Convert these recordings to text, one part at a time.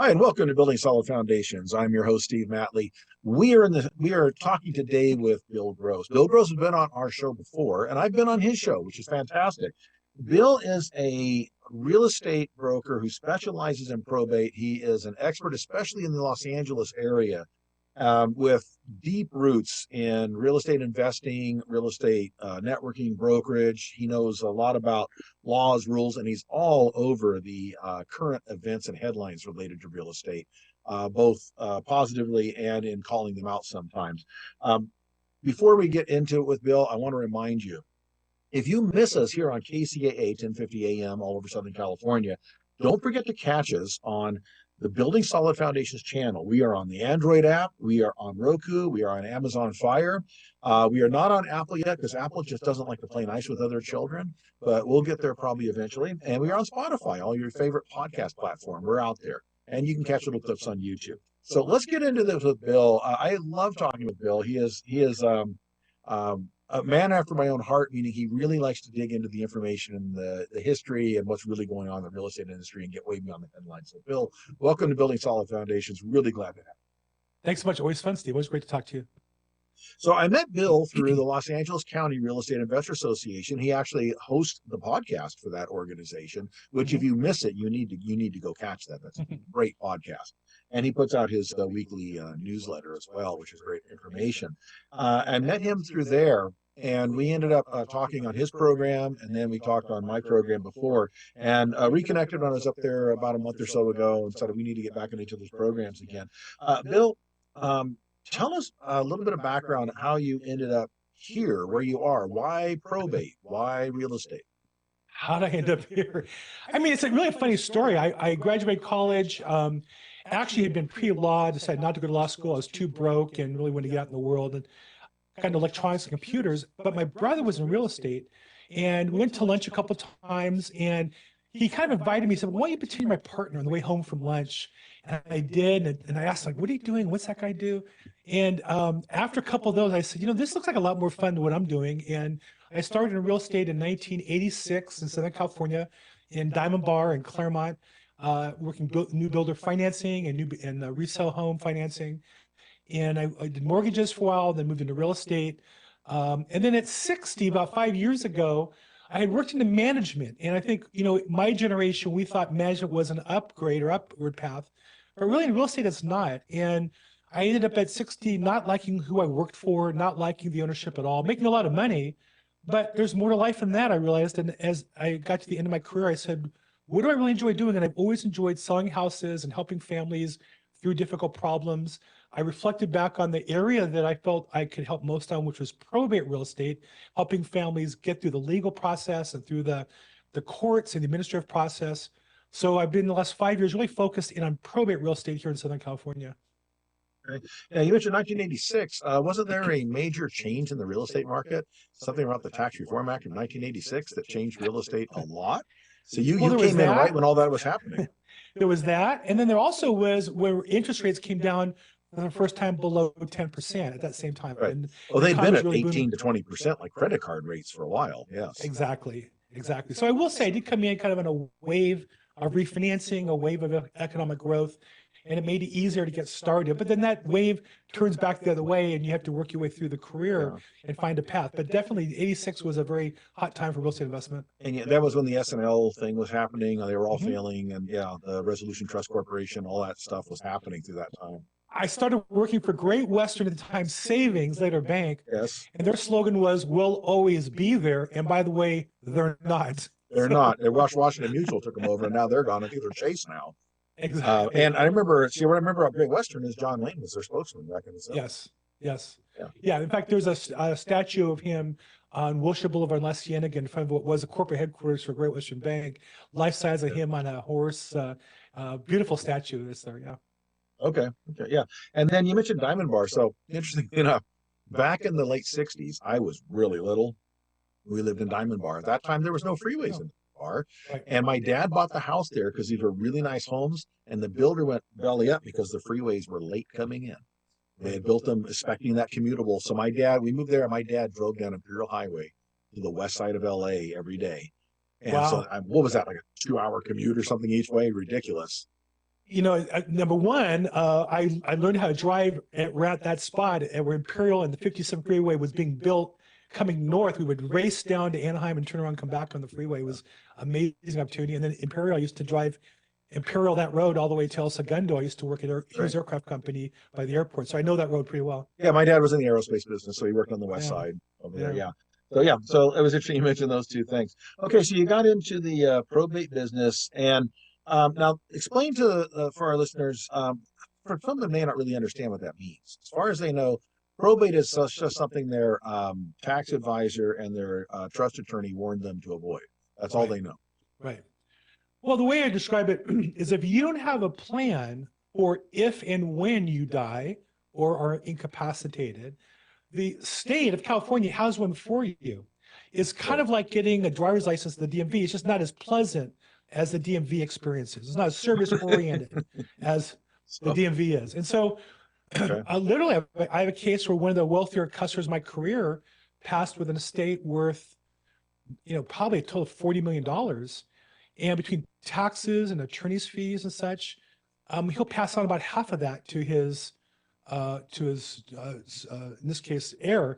Hi, and welcome to Building Solid Foundations. I'm your host, Steve Matley. We are talking today with Bill Gross. Bill Gross has been on our show before, and I've been on his show, which is fantastic. Bill is a real estate broker who specializes in probate. He is an expert, especially in the Los Angeles area, with deep roots in real estate investing, real estate networking, brokerage. He knows a lot about laws, rules, and he's all over the current events and headlines related to real estate, both positively and in calling them out sometimes. Before we get into it with Bill, I want to remind you, if you miss us here on KCAA 1050 AM all over Southern California, don't forget to catch us on the Building Solid Foundations channel. We are on the Android app. We are on Roku. We are on Amazon Fire. We are not on Apple yet because Apple just doesn't like to play nice with other children, but we'll get there probably eventually. And we are on Spotify, all your favorite podcast platform. We're out there. And you can catch little clips on YouTube. So let's get into this with Bill. I love talking with Bill. He is a man after my own heart, meaning he really likes to dig into the information and the history and what's really going on in the real estate industry and get way beyond the headlines. So, Bill, welcome to Building Solid Foundations. Really glad to have you. Thanks so much. Always fun, Steve. Always great to talk to you. So I met Bill through the Los Angeles County Real Estate Investor Association. He actually hosts the podcast for that organization, which if you miss it, you need to go catch that. That's a great podcast. And he puts out his weekly newsletter as well, which is great information. I met him through there, and we ended up talking on his program, and then we talked on my program before, and reconnected when I was up there about a month or so ago, and said we need to get back into each other's programs again. Bill, tell us a little bit of background on how you ended up here, where you are. Why probate? Why real estate? How did I end up here? I mean, it's a really funny story. I graduated college. Actually had been pre-law, decided not to go to law school. I was too broke and really wanted to get out in the world and kind of electronics and computers. But my brother was in real estate, and we went to lunch a couple of times, and he kind of invited me. He said, "Why don't you pretend you're my partner on the way home from lunch?" And I did, and I asked, like, "What are you doing? What's that guy do?" And after a couple of those, I said, "This looks like a lot more fun than what I'm doing." And I started in real estate in 1986 in Southern California, in Diamond Bar in Claremont, working new builder financing and resale home financing. And I did mortgages for a while, then moved into real estate. And then at 60, about 5 years ago, I had worked into management. And I think, my generation, we thought management was an upgrade or upward path, but really in real estate, it's not. And I ended up at 60, not liking who I worked for, not liking the ownership at all, making a lot of money, but there's more to life than that, I realized. And as I got to the end of my career, I said, what do I really enjoy doing? And I've always enjoyed selling houses and helping families through difficult problems. I reflected back on the area that I felt I could help most on, which was probate real estate, helping families get through the legal process and through the courts and the administrative process. So I've been the last 5 years really focused in on probate real estate here in Southern California. Okay. Now, you mentioned 1986. Wasn't there a major change in the real estate market? Something about the Tax Reform Act of 1986 that changed real estate a lot? So you came in right when all that was happening. There was that. And then there also was where interest rates came down for the first time below 10% at that same time. Right. And well, they'd been at really 18 to 20% like credit card rates for a while. Yes. Exactly. So I will say I did come in kind of in a wave of refinancing, a wave of economic growth, and it made it easier to get started. But then that wave turns back the other way, and you have to work your way through the career and find a path. But definitely 86 was a very hot time for real estate investment. And yeah, that was when the SNL thing was happening. They were all failing. And the Resolution Trust Corporation, all that stuff was happening through that time. I started working for Great Western at the time Savings, later Bank. Yes. And their slogan was, "We'll always be there." And by the way, they're not. They're not. Washington Mutual took them over, and now they're gone. I think they're Chase now. Exactly. And I remember, what I remember about Great Western is John Lane was their spokesman back in the 70s. Yes. Yeah. In fact, there's a statue of him on Wilshire Boulevard in La Cienega in front of what was the corporate headquarters for Great Western Bank. Life size of him on a horse. Beautiful statue that's there. Yeah. Okay. Yeah. And then you mentioned Diamond Bar. So interesting enough, back in the late 60s, I was really little. We lived in Diamond Bar. At that time, there was no freeways in the bar. Right. And my dad bought the house there because these were really nice homes. And the builder went belly up because the freeways were late coming in. They had built them expecting that commutable. So we moved there, and my dad drove down Imperial Highway to the west side of LA every day. And so what was that, like a 2-hour commute or something each way? Ridiculous. Number one, I learned how to drive at that spot at where Imperial and the 57 freeway was being built. Coming north, we would race down to Anaheim and turn around, and come back on the freeway. It was amazing opportunity. And then Imperial, I used to drive Imperial that road all the way to El Segundo. I used to work at Hughes Aircraft Company by the airport, so I know that road pretty well. Yeah, my dad was in the aerospace business, so he worked on the west side over there. Yeah. So it was interesting you mentioned those two things. Okay, so you got into the probate business, and now explain to for our listeners, for some of them may not really understand what that means. As far as they know, probate is just something their tax advisor and their trust attorney warned them to avoid. That's all they know. Right. Well, the way I describe it is if you don't have a plan for if and when you die or are incapacitated, the state of California has one for you. It's kind of like getting a driver's license at the DMV. It's just not as pleasant as the DMV experience is. It's not as service oriented as the DMV is. And so literally, I have a case where one of the wealthier customers of my career passed with an estate worth, probably a total of $40 million. And between taxes and attorney's fees and such, he'll pass on about half of that to his in this case, heir,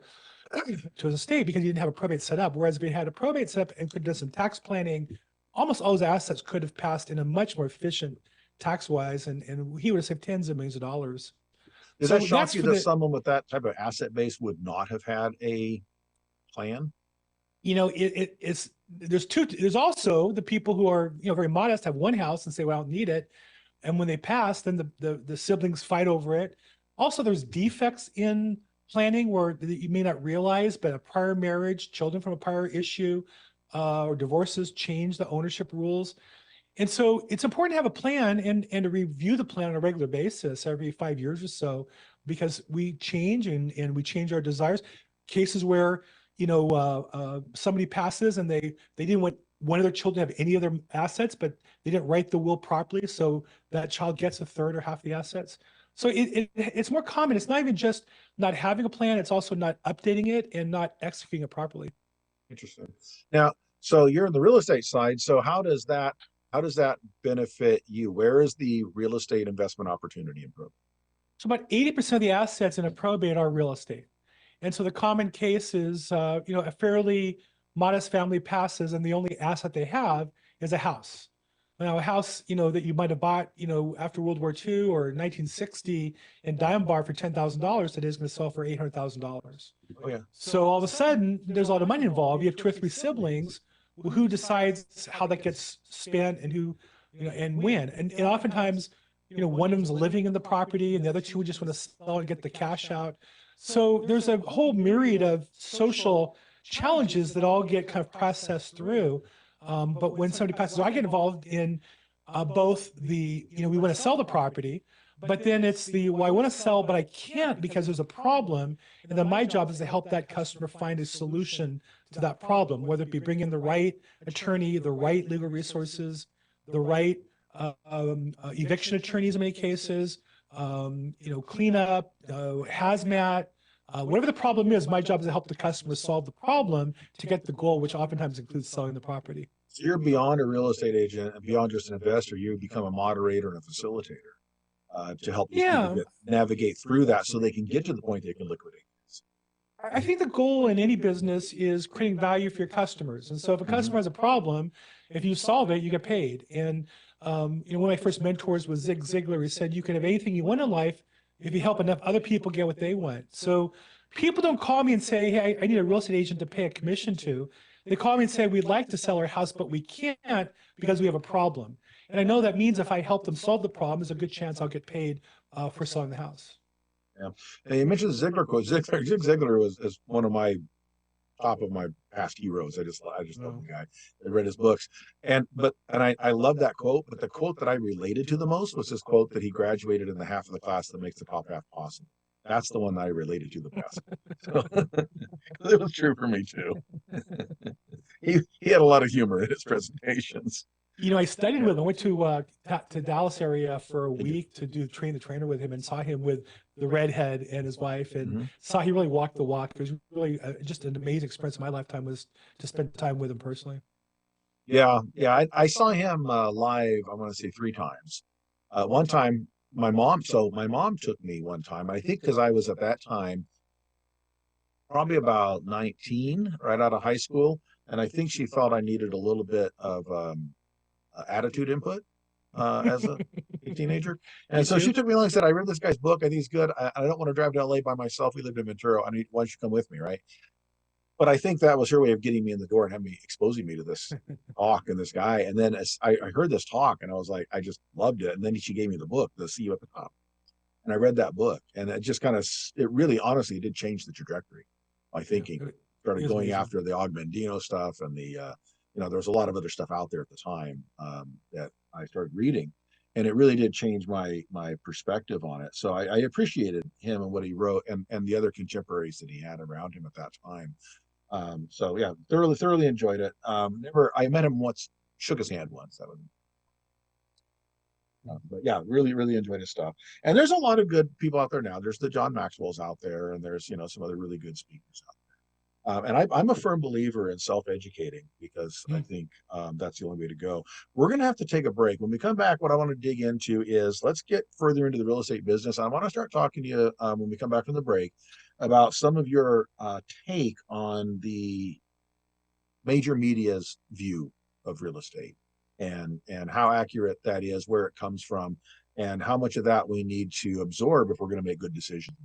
to his estate, because he didn't have a probate set up. Whereas if he had a probate set up and could do some tax planning, almost all his assets could have passed in a much more efficient tax-wise, and he would have saved tens of millions of dollars. Does that shock you that someone with that type of asset base would not have had a plan? There's also the people who are, very modest, have one house and say, well, I don't need it. And when they pass, then the siblings fight over it. Also, there's defects in planning where you may not realize, but a prior marriage, children from a prior issue, or divorces change the ownership rules. And so it's important to have a plan and to review the plan on a regular basis every 5 years or so, because we change and we change our desires. Cases where somebody passes and they didn't want one of their children to have any other assets, but they didn't write the will properly, so that child gets a third or half the assets. So it's more common. It's not even just not having a plan, it's also not updating it and not executing it properly. Interesting. Now, so you're in the real estate side. So how does that benefit you? Where is the real estate investment opportunity in probate? So about 80% of the assets in a probate are real estate. And so the common case is, a fairly modest family passes and the only asset they have is a house. Now, a house, that you might have bought, after World War II or 1960 in Diamond Bar for $10,000 today is going to sell for $800,000. Oh, yeah. So all of a sudden, there's a lot of money involved. You have 2 or 3 siblings. Who decides how that gets spent and who, and when? And oftentimes, one of them's living in the property and the other two just want to sell and get the cash out. So there's a whole myriad of social challenges that all get kind of processed through. But when somebody passes, so I get involved in both the, we want to sell the property, but then it's well, I want to sell, but I can't because there's a problem. And then my job is to help that customer find a solution to that problem, whether it be bringing in the right attorney, the right legal resources, the right eviction attorneys in many cases, cleanup, hazmat, whatever the problem is. My job is to help the customer solve the problem to get the goal, which oftentimes includes selling the property. So you're beyond a real estate agent and beyond just an investor. You become a moderator and a facilitator to help these people navigate through that so they can get to the point they can liquidate. I think the goal in any business is creating value for your customers. And so if a customer has a problem, if you solve it, you get paid. And one of my first mentors was Zig Ziglar. He said, you can have anything you want in life if you help enough other people get what they want. So people don't call me and say, hey, I need a real estate agent to pay a commission to. They call me and say, we'd like to sell our house, but we can't because we have a problem. And I know that means if I help them solve the problem, there's a good chance I'll get paid for selling the house. Yeah. And you mentioned the Ziglar quote. Zig Ziglar is one of my top of my past heroes. I just love the guy. I read his books. And I love that quote, but the quote that I related to the most was his quote that he graduated in the half of the class that makes the top half possible. That's the one that I related to the best. So, it was true for me too. He had a lot of humor in his presentations. I studied with him. I went to Dallas area for a week to train the trainer with him, and saw him with the redhead and his wife, and saw he really walked the walk. It was really just an amazing experience in my lifetime was to spend time with him personally. Yeah. I saw him live, I want to say 3 times. One time, my mom took me one time. I think because I was at that time probably about 19, right out of high school, and I think she felt I needed a little bit of attitude input as a teenager. Me And so she too. took me along and said, I read this guy's book. I think he's good. I don't want to drive to LA by myself. We lived in Ventura. I need, why don't you come with me? Right. But I think that was her way of getting me in the door and having me exposing me to this talk and this guy. And then as I heard this talk and I was like, I just loved it. And then she gave me the book, The See You at the Top. And I read that book and it just kind of, it really honestly did change the trajectory. My Yeah, thinking it started was going amazing. after the Augmendino stuff and there was a lot of other stuff out there at the time that I started reading, and it really did change my perspective on it. So I appreciated him and what he wrote, and the other contemporaries that he had around him at that time. So yeah, thoroughly enjoyed it. Never, I met him once, shook his hand once. That was, but yeah, really enjoyed his stuff. And there's a lot of good people out there now. There's the John Maxwell's out there, and there's some other really good speakers out and I'm a firm believer in self-educating because I Mm. think that's the only way to go. We're going to have to take a break. When we come back, what I want to dig into is let's get further into the real estate business. I want to start talking to you when we come back from the break about some of your take on the major media's view of real estate and how accurate that is, where it comes from, and how much of that we need to absorb if we're going to make good decisions.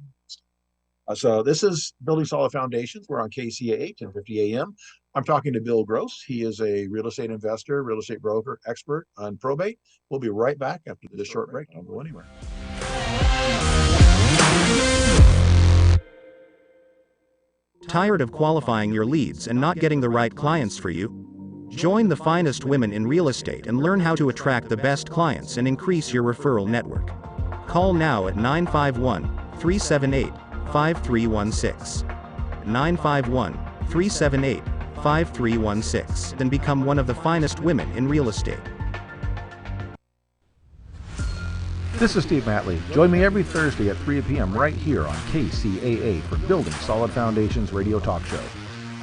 So this is Building Solid Foundations. We're on KCAA, 1050 AM. I'm talking to Bill Gross. He is a real estate investor, real estate broker, expert on probate. We'll be right back after this short break. Don't go anywhere. Tired of qualifying your leads and not getting the right clients for you? Join the finest women in real estate and learn how to attract the best clients and increase your referral network. Call now at 951 378 5316. 951 378 5316 and become one of the finest women in real estate. This is Steve Matley. Join me every Thursday at 3 p.m. right here on KCAA for Building Solid Foundations radio talk show.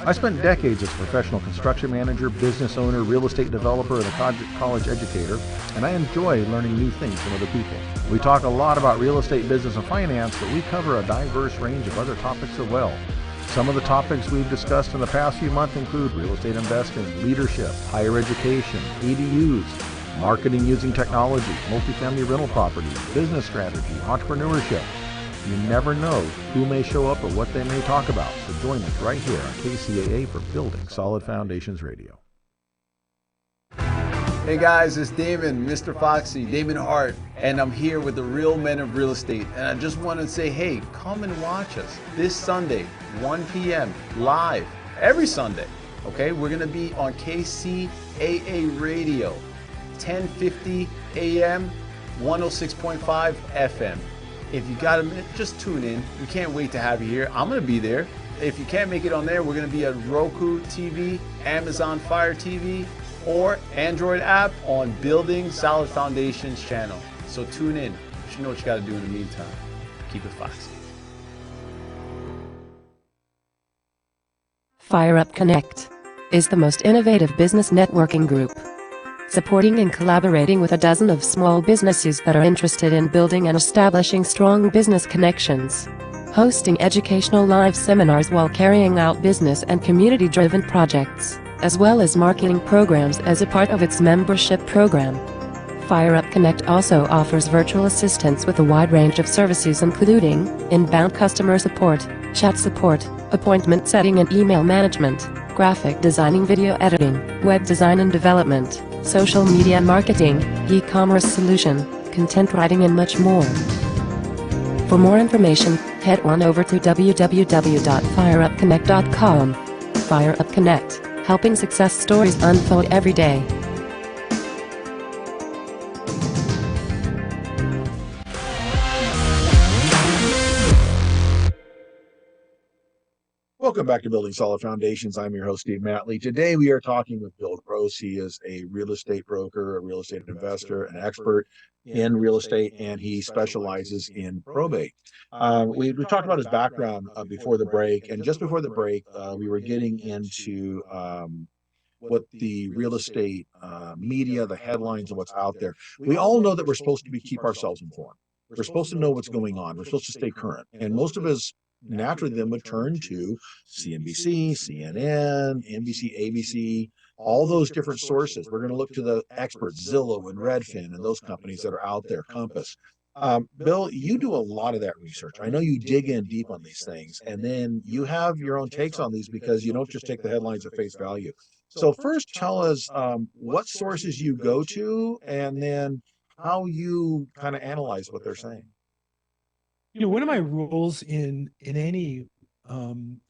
I spent decades as a professional construction manager, business owner, real estate developer, and a college educator, and I enjoy learning new things from other people. We talk a lot about real estate, business, and finance, but we cover a diverse range of other topics as well. Some of the topics we've discussed in the past few months include real estate investing, leadership, higher education, ADUs, marketing using technology, multifamily rental property, business strategy, entrepreneurship. You never know who may show up or what they may talk about. So join us right here on KCAA for Building Solid Foundations Radio. Hey guys, it's Damon, Mr. Foxy, Damon Hart, and I'm here with the real men of real estate. And I just want to say, hey, come and watch us this Sunday, 1 p.m. live, every Sunday. Okay, we're going to be on KCAA Radio, 1050 AM, 106.5 FM. If you got a minute, just tune in. We can't wait to have you here. I'm going to be there. If you can't make it on there, we're going to be at Roku TV, Amazon Fire TV, or Android app on Building Solid Foundations channel. So tune in. You know what you got to do in the meantime. Keep it foxy. Fire Up Connect is the most innovative business networking group, supporting and collaborating with a dozen of small businesses that are interested in building and establishing strong business connections, hosting educational live seminars while carrying out business and community-driven projects, as well as marketing programs as a part of its membership program. Fire Up Connect also offers virtual assistance with a wide range of services including inbound customer support, chat support, appointment setting and email management, graphic designing, video editing, web design and development, social media marketing, e-commerce solution, content writing and much more. For more information, head on over to www.fireupconnect.com. Fire Up Connect, helping success stories unfold every day. Welcome back to Building Solid Foundations. I'm your host, Steve Matley. Today we are talking with Bill Gross. He is a real estate broker, a real estate investor, an expert in real estate, and he specializes in probate. We talked about his background before the break, and just before the break, we were getting into what the real estate media, the headlines of what's out there. We all know that we're supposed to keep ourselves informed. We're supposed to know what's going on. We're supposed to stay current. And most of us naturally then would turn to CNBC, CNN, NBC, ABC, all those different sources. We're going to look to the experts, Zillow and Redfin and those companies that are out there, Compass. Bill, you do a lot of that research. I know you dig in deep on these things, and then you have your own takes on these because you don't just take the headlines at face value. So first, tell us what sources you go to, and then how you kind of analyze what they're saying. One of my rules in any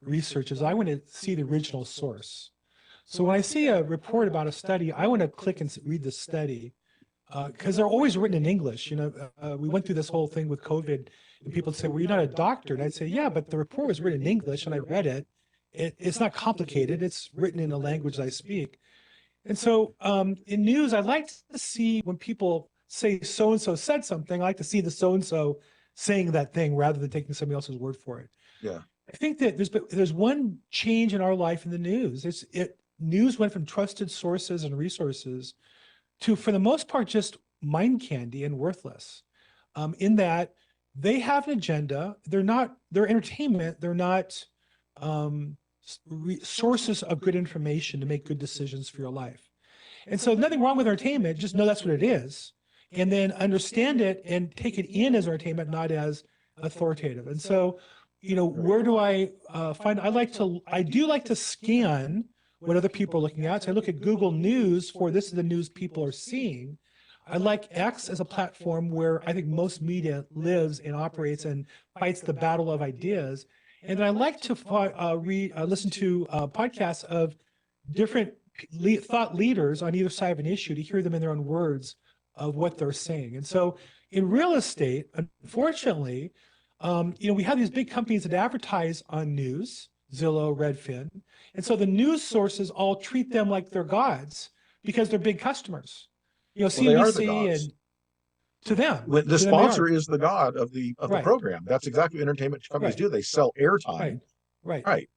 research is I want to see the original source. So when I see a report about a study, I want to click and read the study because they're always written in English. We went through this whole thing with COVID, and people would say, "Well, you're not a doctor," and I'd say, "Yeah, but the report was written in English, and I read it. It's not complicated. It's written in a language I speak." And so in news, I like to see when people say so and so said something. I like to see the so and so saying that thing rather than taking somebody else's word for it. Yeah. I think that there's one change in our life in the news. News went from trusted sources and resources to, for the most part, just mind candy and worthless. In that they have an agenda. They're entertainment. They're not sources of good information to make good decisions for your life. And so nothing wrong with entertainment. Just know that's what it is. And then understand it and take it in as entertainment, not as authoritative. And so, where do I find? I do like to scan what other people are looking at. So I look at Google News for this is the news people are seeing. I like X as a platform where I think most media lives and operates and fights the battle of ideas. And then I like to listen to podcasts of different thought leaders on either side of an issue to hear them in their own words of what they're saying. And so in real estate, unfortunately, we have these big companies that advertise on news, Zillow, Redfin. And so the news sources all treat them like they're gods because they're big customers. CNBC and to them. The sponsor is the god of the program. That's exactly what entertainment companies do. They sell airtime. Right.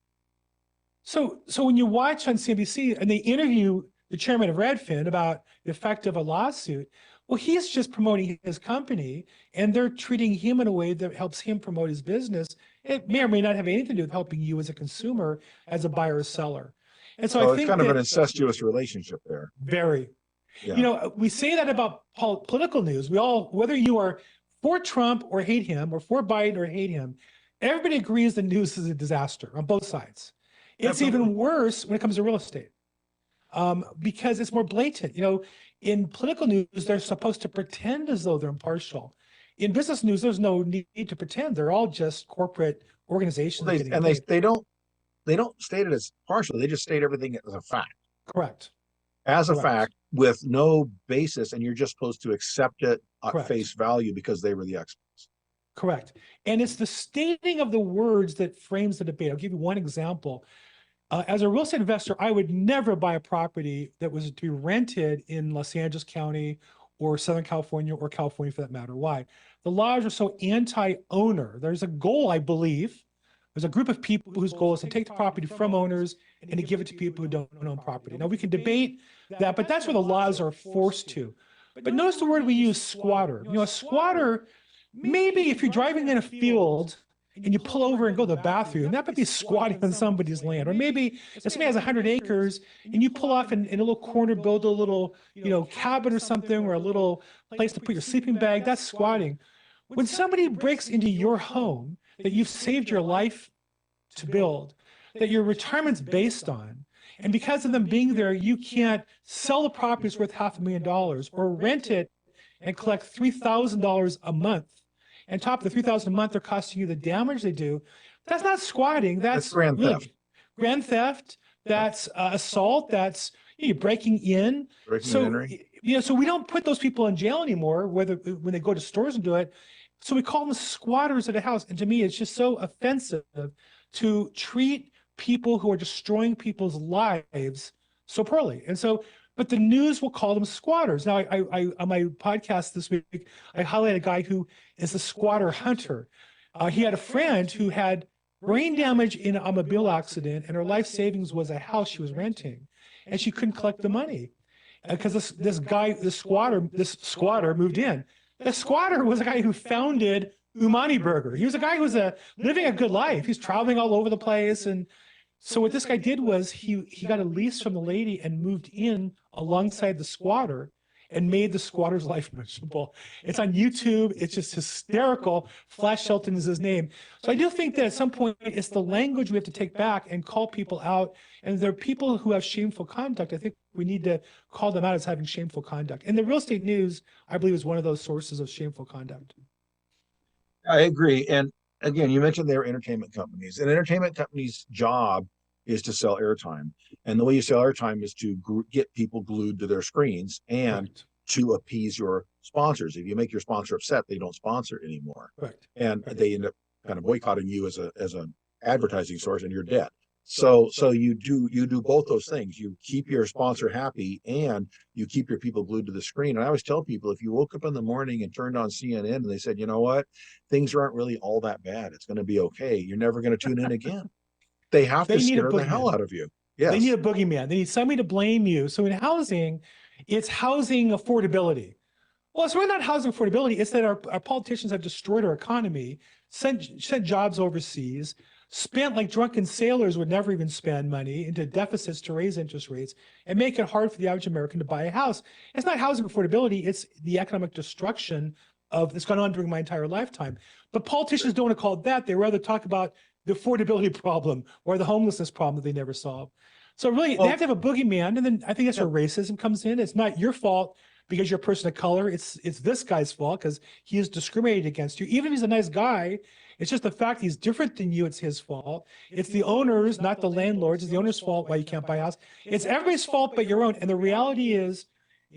So when you watch on CNBC and they interview the chairman of Redfin about the effect of a lawsuit, well, he's just promoting his company and they're treating him in a way that helps him promote his business. It may or may not have anything to do with helping you as a consumer, as a buyer or seller. And so I think it's kind of an incestuous relationship there. Very. Yeah. We say that about political news. Whether you are for Trump or hate him, or for Biden or hate him, everybody agrees the news is a disaster on both sides. It's even worse when it comes to real estate. Because it's more blatant. In political news, they're supposed to pretend as though they're impartial. In business news, there's no need to pretend. They're all just corporate organizations. They don't state it as partial. They just state everything as a fact. Correct. As a fact with no basis, and you're just supposed to accept it at face value because they were the experts. Correct. And it's the stating of the words that frames the debate. I'll give you one example. As a real estate investor, I would never buy a property that was to be rented in Los Angeles County or Southern California or California for that matter. Why? The laws are so anti-owner. There's a goal, I believe. There's a group of people whose goal is to take the property from owners and to give it to people who don't own property. Now, we can debate that, but that's where the laws are forced to. But notice the word we use, squatter. A squatter, maybe if you're driving in a field and you pull over and go to the bathroom, that might be squatting on somebody's land. Or maybe if somebody has 100 acres and you pull off in a little corner, build a little, cabin or something, or a little place to put your sleeping bag, that's squatting. When somebody breaks into your home that you've saved your life to build, that your retirement's based on, and because of them being there, you can't sell the property worth $500,000 or rent it and collect $3,000 a month. And top of the $3,000 a month, they're costing you the damage they do. That's not squatting. That's grand theft. Grand theft. That's assault. That's breaking in. So we don't put those people in jail anymore, when they go to stores and do it. So we call them squatters at a house. And to me, it's just so offensive to treat people who are destroying people's lives so poorly. And so, but the news will call them squatters. Now, I on my podcast this week, I highlighted a guy who is a squatter hunter. He had a friend who had brain damage in an automobile accident, and her life savings was a house she was renting. and she couldn't collect the money because this squatter moved in. The squatter was a guy who founded Umani Burger. He was a guy who was living a good life. He's traveling all over the place. And so what this guy did was he got a lease from the lady and moved in alongside the squatter and made the squatter's life miserable. It's on YouTube. It's just hysterical. Flash Shelton is his name. So I do think that at some point it's the language we have to take back and call people out. And there are people who have shameful conduct. I think we need to call them out as having shameful conduct. And the real estate news, I believe, is one of those sources of shameful conduct. I agree. And again, you mentioned they're entertainment companies. An entertainment company's job is to sell airtime. And the way you sell airtime is to get people glued to their screens and Correct. to appease your sponsors. If you make your sponsor upset, they don't sponsor anymore. Correct. And they end up kind of boycotting you as an advertising source, and you're dead. So you do both those things. You keep your sponsor happy and you keep your people glued to the screen. And I always tell people, if you woke up in the morning and turned on CNN and they said, you know what, things aren't really all that bad, it's going to be okay, you're never going to tune in again. They have to scare the hell out of you. Yes. They need a boogeyman. They need somebody to blame you. So in housing, it's housing affordability. Well, it's really not housing affordability. It's that our politicians have destroyed our economy, sent jobs overseas, spent like drunken sailors would never even spend money into deficits to raise interest rates and make it hard for the average American to buy a house. It's not housing affordability. It's the economic destruction that's gone on during my entire lifetime. But politicians don't want to call it that. They rather talk about the affordability problem or the homelessness problem that they never solve. So really, they have to have a boogeyman. And then I think that's where racism comes in. It's not your fault because you're a person of color. It's this guy's fault because he is discriminated against you. Even if he's a nice guy, it's just the fact he's different than you. It's his fault. It's the owners, not the landlords. It's the owner's fault why you can't buy a house. It's everybody's fault but your own. And the reality is,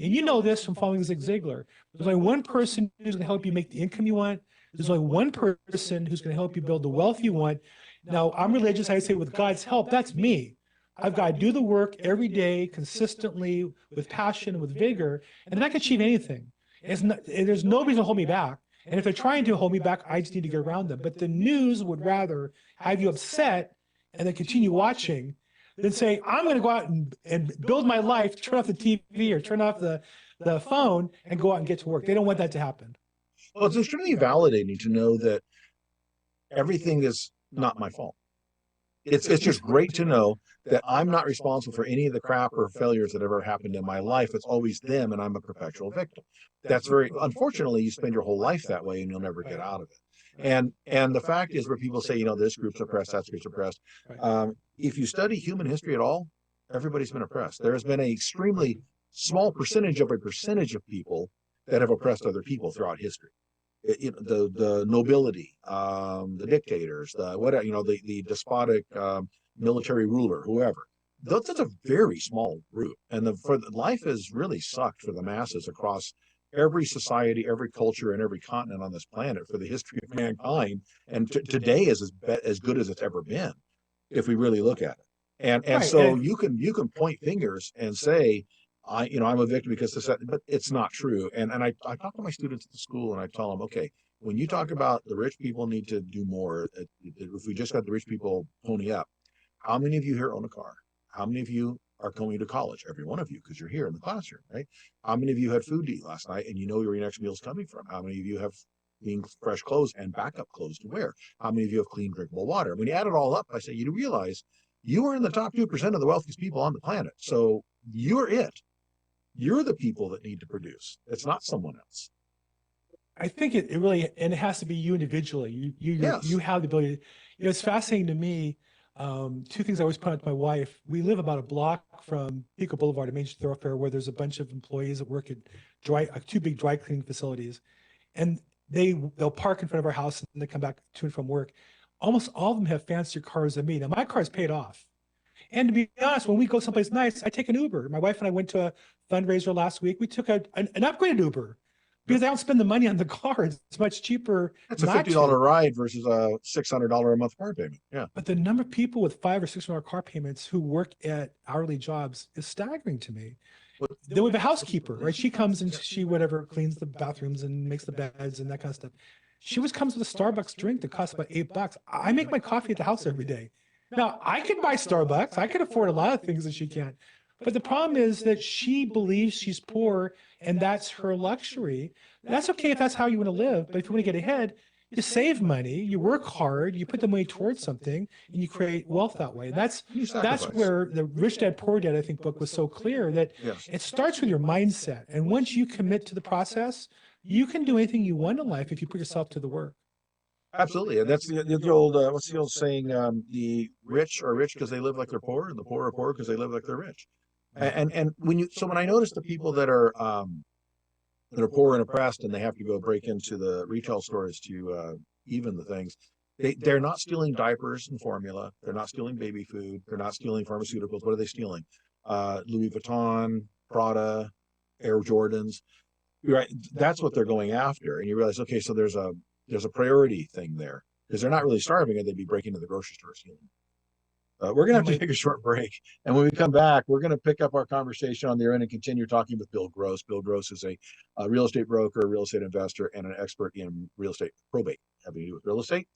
and you know this from following Zig Ziglar, there's only one person who's going to help you make the income you want. There's only one person who's going to help you build the wealth you want. Now, I'm religious. I say with God's help, that's me. I've got to do the work every day, consistently, with passion, with vigor, and then I can achieve anything. There's nobody to hold me back. And if they're trying to hold me back, I just need to get around them. But the news would rather have you upset and then continue watching than say, I'm going to go out and build my life, turn off the TV or turn off the phone and go out and get to work. They don't want that to happen. Well, it's extremely validating to know that everything is not my fault. It's just great to know that I'm not responsible for any of the crap or failures that ever happened in my life. It's always them, and I'm a perpetual victim. That's very unfortunately, you spend your whole life that way, and you'll never get out of it. And the fact is, where people say, you know, this group's oppressed, that group's oppressed. If you study human history at all, everybody's been oppressed. There has been an extremely small percentage of people that have oppressed other people throughout history. The nobility, the dictators, the despotic military ruler, whoever. That's a very small group, and life has really sucked for the masses across every society, every culture, and every continent on this planet for the history of mankind. And today is as good as it's ever been, if we really look at it. And so you can point fingers and say, I'm a victim because this, but it's not true. And I talk to my students at the school and I tell them, okay, when you talk about the rich people need to do more, if we just got the rich people pony up, how many of you here own a car? How many of you are going to college? Every one of you, because you're here in the classroom, right? How many of you had food to eat last night and you know where your next meal is coming from? How many of you have clean, fresh clothes and backup clothes to wear? How many of you have clean, drinkable water? When you add it all up, I say, you realize you are in the top 2% of the wealthiest people on the planet. So you're it. You're the people that need to produce. It's not someone else. I think it really, and it has to be you individually. You have the ability. It's fascinating to me. Two things I always point out to my wife. We live about a block from Pico Boulevard, a major thoroughfare, where there's a bunch of employees that work at two big dry cleaning facilities, and they'll park in front of our house and they come back to and from work. Almost all of them have fancier cars than me. Now my car's paid off. And to be honest, when we go someplace nice, I take an Uber. My wife and I went to a fundraiser last week. We took an upgraded Uber because I don't spend the money on the car. It's much cheaper. It's a $50 ride versus a $600 a month car payment. Yeah. But the number of people with $500 or $600 car payments who work at hourly jobs is staggering to me. Then we have a housekeeper, right? She comes and she cleans the bathrooms and makes the beds and that kind of stuff. She always comes with a Starbucks drink that costs about $8. I make my coffee at the house every day. Now, I can buy Starbucks. I can afford a lot of things that she can't. But the problem is that she believes she's poor and that's her luxury. That's okay if that's how you want to live. But if you want to get ahead, you save money, you work hard, you put the money towards something, and you create wealth that way. That's where the Rich Dad Poor Dad, I think, book was so clear that Yes. it starts with your mindset. And once you commit to the process, you can do anything you want in life if you put yourself to the work. Absolutely. And that's the old, what's the old saying? The rich are rich because they live like they're poor, and the poor are poor because they live like they're rich. And when I notice the people that are poor and oppressed and they have to go break into the retail stores to even the things, they're not stealing diapers and formula. They're not stealing baby food. They're not stealing pharmaceuticals. What are they stealing? Louis Vuitton, Prada, Air Jordans. Right. That's what they're going after. And you realize, okay, so there's a priority thing there because they're not really starving and they'd be breaking into the grocery store stealing. We're going to have to take a short break. And when we come back, we're going to pick up our conversation on the air and continue talking with Bill Gross. Bill Gross is a real estate broker, real estate investor, and an expert in real estate probate, having to do with real estate.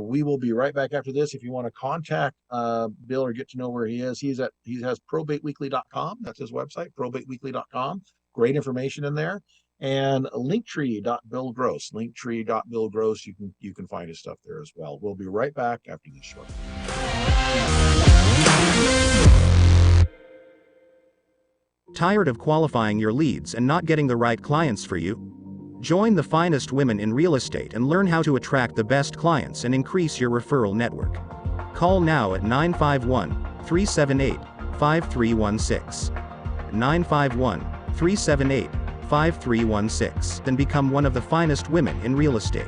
We will be right back after this. If you want to contact Bill or get to know where he is, he has probateweekly.com. That's his website, probateweekly.com. Great information in there. And linktree.billgross, linktree.billgross. You can find his stuff there as well. We'll be right back after this short. Tired of qualifying your leads and not getting the right clients for you? Join the finest women in real estate and learn how to attract the best clients and increase your referral network. Call now at 951-378-5316. 951-378-5316. Then become one of the finest women in real estate.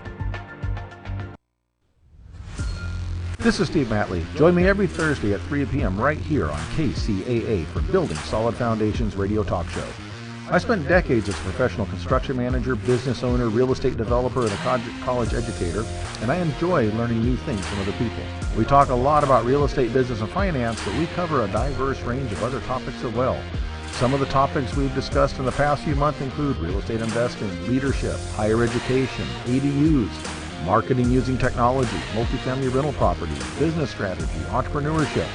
This is Steve Matley. Join me every Thursday at 3 p.m. right here on KCAA for Building Solid Foundations radio talk show. I spent decades as a professional construction manager, business owner, real estate developer, and a college educator, and I enjoy learning new things from other people. We talk a lot about real estate, business, and finance, but we cover a diverse range of other topics as well. Some of the topics we've discussed in the past few months include real estate investing, leadership, higher education, ADUs, marketing using technology, multifamily rental properties, business strategy, entrepreneurship.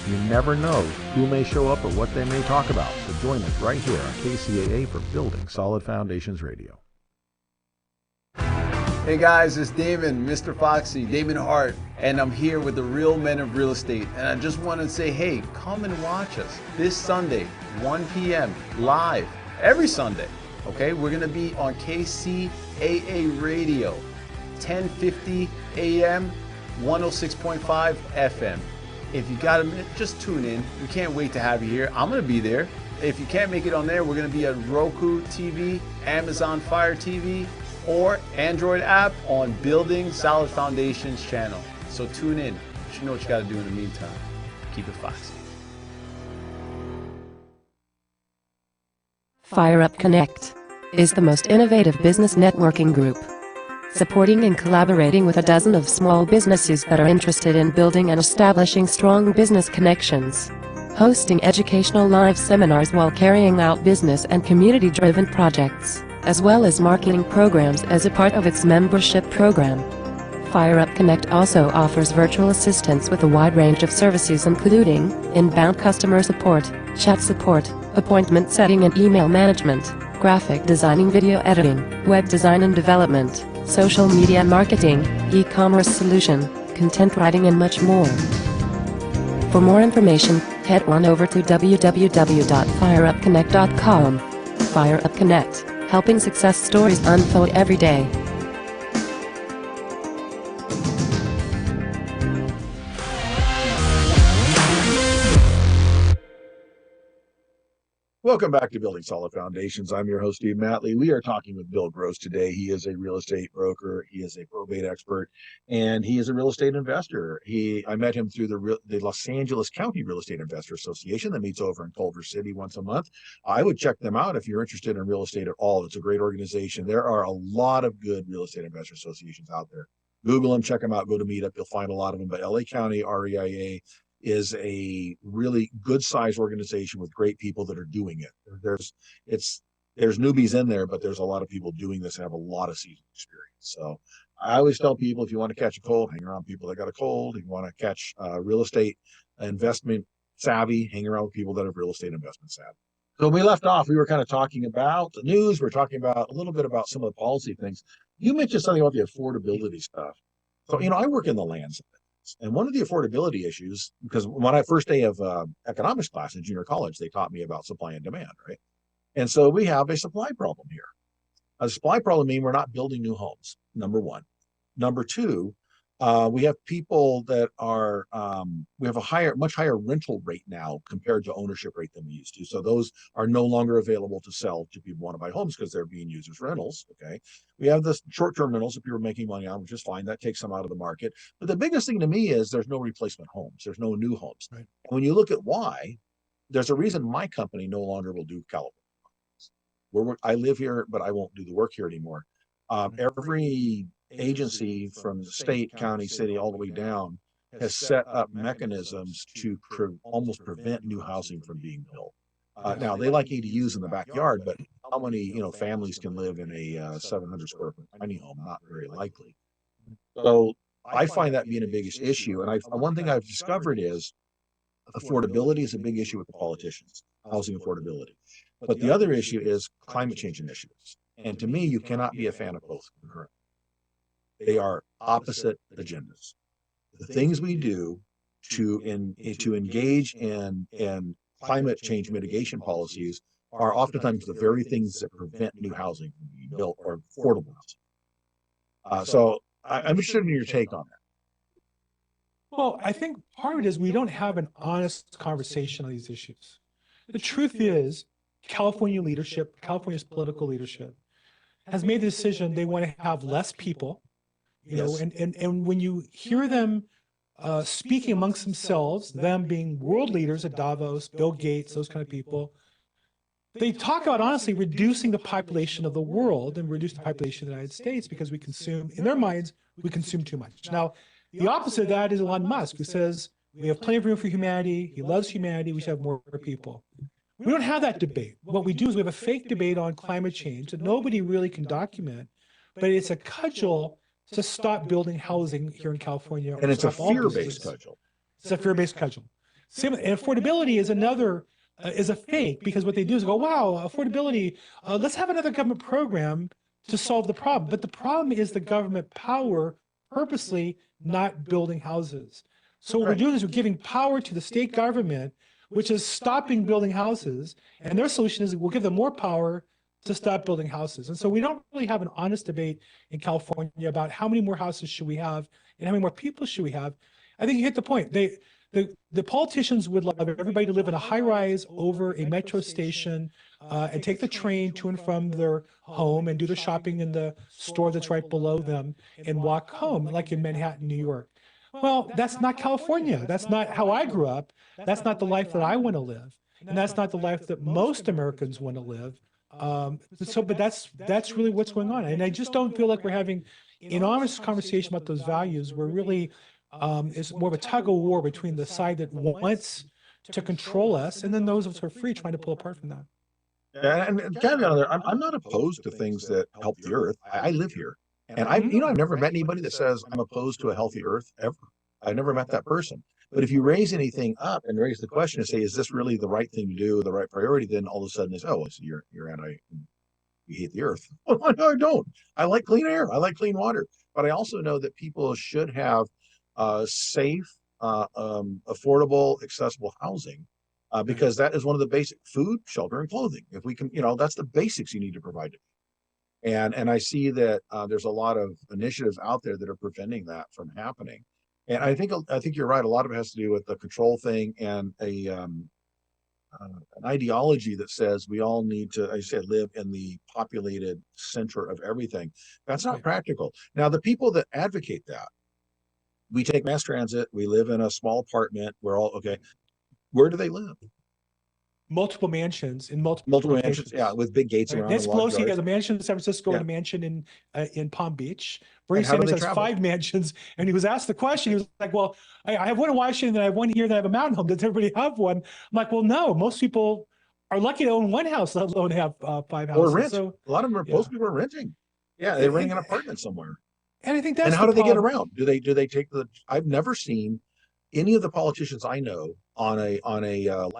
You never know who may show up or what they may talk about. So join us right here on KCAA for Building Solid Foundations Radio. Hey guys, it's Damon, Mr. Foxy, Damon Hart, and I'm here with the real men of real estate. And I just want to say, hey, come and watch us this Sunday, 1 p.m. live, every Sunday. Okay, we're going to be on KCAA Radio, 1050 AM, 106.5 FM. If you got a minute, just tune in. We can't wait to have you here. I'm going to be there. If you can't make it on there, we're going to be at Roku TV, Amazon Fire TV, or Android app on Building Solid Foundations channel. So tune in. You know what you got to do in the meantime. Keep it foxy. Fire Up Connect is the most innovative business networking group, supporting and collaborating with a dozen of small businesses that are interested in building and establishing strong business connections, hosting educational live seminars while carrying out business and community-driven projects, as well as marketing programs as a part of its membership program. Fire Up Connect also offers virtual assistance with a wide range of services including inbound customer support, chat support, appointment setting and email management, graphic designing, video editing, web design and development, social media marketing, e-commerce solution, content writing and much more. For more information, head on over to www.fireupconnect.com. Fire Up Connect, helping success stories unfold every day. Welcome back to Building Solid Foundations. I'm your host, Steve Matley. We are talking with Bill Gross today. He is a real estate broker. He is a probate expert, and he is a real estate investor. I met him through the Los Angeles County Real Estate Investor Association that meets over in Culver City once a month. I would check them out if you're interested in real estate at all. It's a great organization. There are a lot of good real estate investor associations out there. Google them, check them out, go to Meetup. You'll find a lot of them. But LA County REIA is a really good sized organization with great people that are doing it. There's newbies in there, but there's a lot of people doing this and have a lot of seasoned experience. So I always tell people, if you want to catch a cold, hang around people that got a cold. If you want to catch real estate investment savvy, hang around with people that have real estate investment savvy. So when we left off, we were kind of talking about the news. We're talking about a little bit about some of the policy things. You mentioned something about the affordability stuff. So, I work in the land side. And one of the affordability issues, because when I first day of economics class in junior college, they taught me about supply and demand, right? And so we have a supply problem here. A supply problem means we're not building new homes, number one. Number two, we have people that are, we have a much higher rental rate now compared to ownership rate than we used to. So those are no longer available to sell to people who want to buy homes because they're being used as rentals. Okay. We have the short-term rentals that people are making money on, which is fine. That takes some out of the market. But the biggest thing to me is there's no replacement homes. There's no new homes. Right. And when you look at why, there's a reason my company no longer will do California. I live here, but I won't do the work here anymore. Every agency from the state, county, city, all the way down has set up mechanisms to almost prevent new housing from being built. Now they like ADUs in the backyard, but how many families can live in a 700 square foot tiny home? Not very likely. So I find that being a biggest issue. And one thing I've discovered is affordability is a big issue with the politicians, housing affordability. But the other issue is climate change initiatives. And to me, you cannot be a fan of both concurrently. They are opposite agendas. The things we do to engage in climate change mitigation policies are oftentimes the very things that prevent new housing from being built or affordable housing. So I'm interested in your take on that. Well, I think part of it is we don't have an honest conversation on these issues. The truth is, California leadership, California's political leadership, has made the decision they want to have less people, and when you hear them speaking amongst themselves, them being world leaders at Davos, Bill Gates, those kind of people, they talk about honestly reducing the population of the world and reduce the population of the United States because we consume, in their minds, we consume too much. Now, the opposite of that is Elon Musk, who says we have plenty of room for humanity. He loves humanity. We should have more people. We don't have that debate. What we do is we have a fake debate on climate change that nobody really can document, but it's a cudgel to stop building housing here in California. And it's a fear-based cudgel. It's a fear-based cudgel. And affordability is is a fake, because what they do is go, wow, affordability, let's have another government program to solve the problem. But the problem is the government power purposely not building houses. So what we're doing is we're giving power to the state government, which is stopping building houses. And their solution is we'll give them more power to stop building houses. And so we don't really have an honest debate in California about how many more houses should we have and how many more people should we have. I think you hit the point. The politicians would love everybody to live in a high rise over a metro station and take the train to and from their home and do their shopping in the store that's right below them and walk home, like in Manhattan, New York. Well, that's not California. That's not how I grew up. That's not the life that I want to live. And that's not the life that most Americans want to live. But that's really what's going on. And I just don't feel like we're having an honest conversation about those values. We're really, it's more of a tug of war between the side that wants to control us and then those of us who are free trying to pull apart from that. And caveat on there, I'm not opposed to things that help the earth. I live here. And I've never met anybody that says I'm opposed to a healthy earth ever. I've never met that person. But if you raise anything up and raise the question and say, is this really the right thing to do, the right priority, then all of a sudden it's, so you're anti, you hate the earth. Well, no, I don't. I like clean air. I like clean water. But I also know that people should have safe, affordable, accessible housing because that is one of the basic food, shelter, and clothing. If we can, that's the basics you need to provide to And I see that there's a lot of initiatives out there that are preventing that from happening. And I think you're right. A lot of it has to do with the control thing and an ideology that says we all need to, I said, live in the populated center of everything. That's not practical. Now, the people that advocate that, we take mass transit, we live in a small apartment, we're all okay. Where do they live? Multiple mansions in multiple mansions, yeah, with big gates around. Nancy Pelosi has a mansion in San Francisco and a mansion in Palm Beach. Bernie Sanders has 5 mansions, and he was asked the question. He was like, "Well, I have one in Washington, and I have one here, and I have a mountain home. Does everybody have one?" I'm like, "Well, no. Most people are lucky to own one house, let alone have 5 houses." Or rent. So a lot of them most people are renting. Yeah, they're renting an apartment somewhere. And I think that's and how do they get around? Do they take the? I've never seen any of the politicians I know on a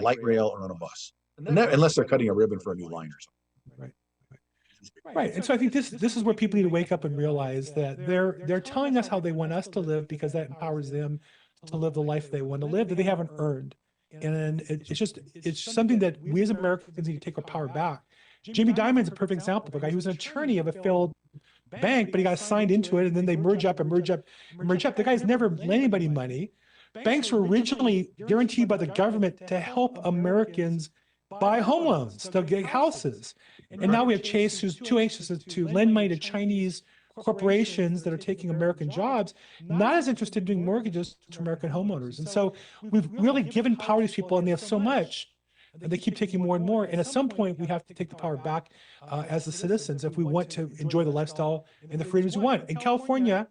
light rail or on a bus, unless they're cutting a ribbon for a new line or something. Right. Right. And so I think this is where people need to wake up and realize that they're telling us how they want us to live because that empowers them to live the life they want to live that they haven't earned. And it's something that we as Americans need to take our power back. Jamie Dimon's a perfect example of a guy who was an attorney of a failed bank, but he got assigned into it, and then they merge up and merge up and merge up. The guy's never lent anybody money. Banks were originally guaranteed by the government to help Americans buy home loans, to get houses. And now we have Chase, who's too anxious to lend money to Chinese corporations that are taking American jobs, not as interested in doing mortgages to American homeowners. And so we've really given power to these people, and they have so much, and they keep taking more and more. And at some point, we have to take the power back as the citizens if we want to enjoy the lifestyle and the freedoms we want. In California,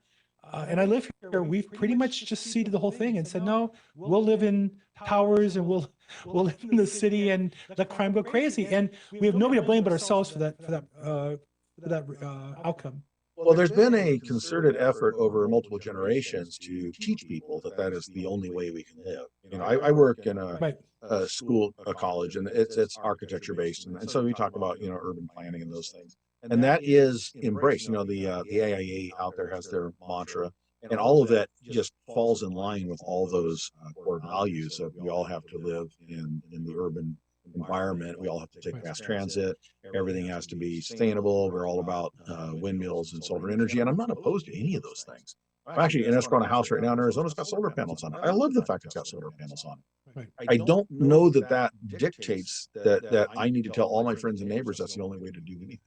and I live here, we've pretty much just ceded the whole thing and said, no, we'll live in towers and we'll live in the city and let crime go crazy. And we have nobody to blame but ourselves for that outcome. Well, there's been a concerted effort over multiple generations to teach people that that is the only way we can live. You know, I work in a school, a college, and it's architecture based, and so we talk about, you know, urban planning and those things, and that is embraced. You know, the AIA out there has their mantra, and all of that just falls in line with all those core values that we all have to live in the urban environment. We all have to take mass transit. Everything has to be sustainable. We're all about windmills and solar energy, and I'm not opposed to any of those things. I'm actually in escrow on a house right now in Arizona. It's got solar panels on it. I love the fact it's got solar panels on it. I don't know that that dictates that I need to tell all my friends and neighbors that's the only way to do anything.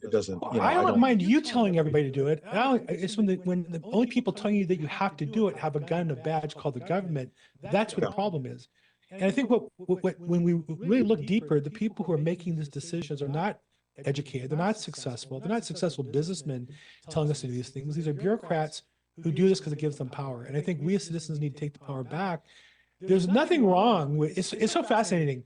It doesn't. You know, I don't mind you telling everybody to do it. It's when the only people telling you that you have to do it have a gun, a badge called the government. That's what the problem is. And I think when we really look deeper, the people who are making these decisions are not educated. They're not successful. They're not successful businessmen telling us to do these things. These are bureaucrats who do this because it gives them power. And I think we as citizens need to take the power back. There's nothing wrong with it's so fascinating.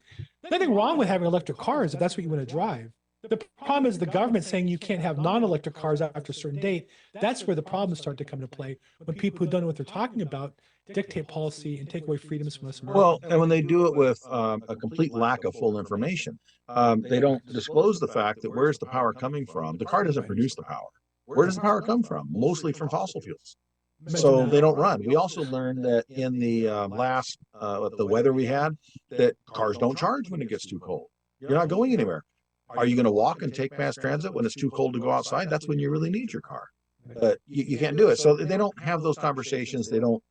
Nothing wrong with having electric cars if that's what you want to drive. The problem is the government saying you can't have non-electric cars after a certain date. That's where the problems start to come into play when people who don't know what they're talking about dictate policy and take away freedoms from us Americans. well, and when they do it with a complete lack of full information, they don't disclose the fact that where's the power coming from. The car doesn't produce the power. Where does the power come from? Mostly from fossil fuels. So they don't run. We also learned that in the last the weather we had, that cars don't charge when it gets too cold. You're not going anywhere. Are you going to walk and take mass transit when it's too cold to go outside? That's when you really need your car. But you can't do it. So they don't have those conversations. They don't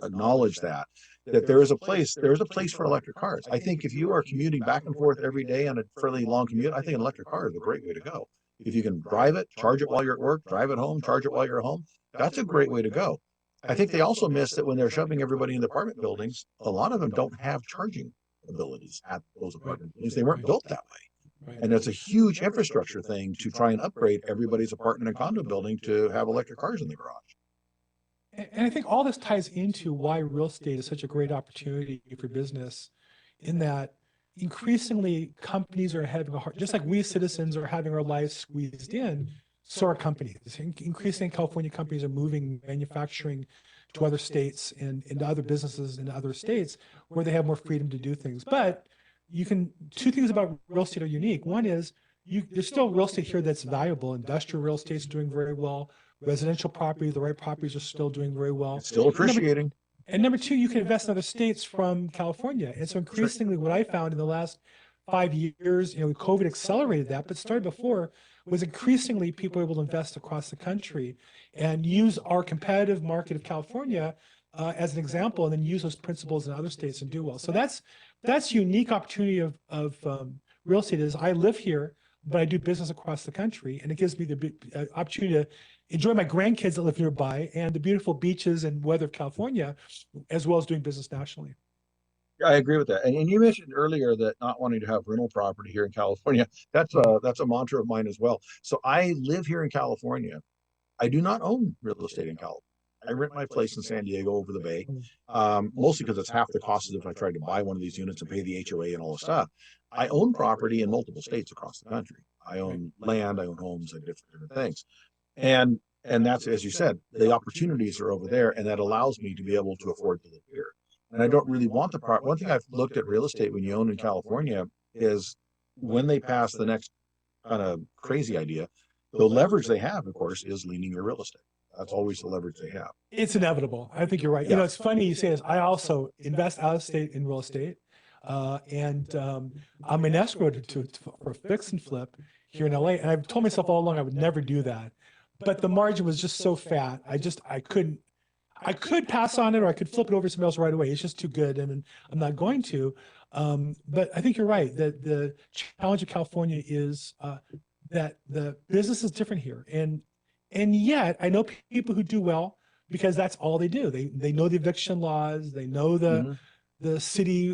acknowledge that there is a place for electric cars. I think if you are commuting back and forth every day on a fairly long commute, I think an electric car is a great way to go. If you can drive it, charge it while you're at work, drive it home, charge it while you're home, that's a great way to go. I think they also miss that when they're shoving everybody in the apartment buildings, a lot of them don't have charging abilities at those apartment buildings. They weren't built that way. And it's a huge infrastructure thing to try and upgrade everybody's apartment and condo building to have electric cars in the garage. And I think all this ties into why real estate is such a great opportunity for business, in that increasingly companies are having a hard, just like we citizens are having our lives squeezed in, so are companies. Increasingly, California companies are moving manufacturing to other states and into other businesses in other states where they have more freedom to do things. But two things about real estate are unique. One is there's still real estate here that's valuable. Industrial real estate is doing very well. Residential property, the right properties are still doing very well. It's still appreciating. And number two, you can invest in other states from California. And so increasingly what I found in the last 5 years, COVID accelerated that, but started before, was increasingly people were able to invest across the country and use our competitive market of California as an example, and then use those principles in other states and do well. So that's unique opportunity of real estate. Is I live here, but I do business across the country, and it gives me the opportunity to enjoy my grandkids that live nearby and the beautiful beaches and weather of California, as well as doing business nationally. I agree with that. And you mentioned earlier that not wanting to have rental property here in California, that's a mantra of mine as well. So I live here in California. I do not own real estate in California. I rent my place in San Diego over the bay, mostly because it's half the cost as if I tried to buy one of these units and pay the HOA and all the stuff. I own property in multiple states across the country. I own land, I own homes, and different things. And And that's, as you said, the opportunities are over there, and that allows me to be able to afford to live here. And I don't really want the part. One thing I've looked at real estate when you own in California is when they pass the next kind of crazy idea, the leverage they have, of course, is leaning your real estate. That's always the leverage they have. It's inevitable. I think you're right. You Yeah. know, it's funny you say this. I also invest out of state in real estate. And I'm in escrow for fix and flip here in LA. And I've told myself all along I would never do that. But the margin was just so fat. I could pass on it, or I could flip it over to somebody else right away. It's just too good. And I'm not going to. But I think you're right that the challenge of California is that the business is different here. And yet I know people who do well because that's all they do. They know the eviction laws. They know the city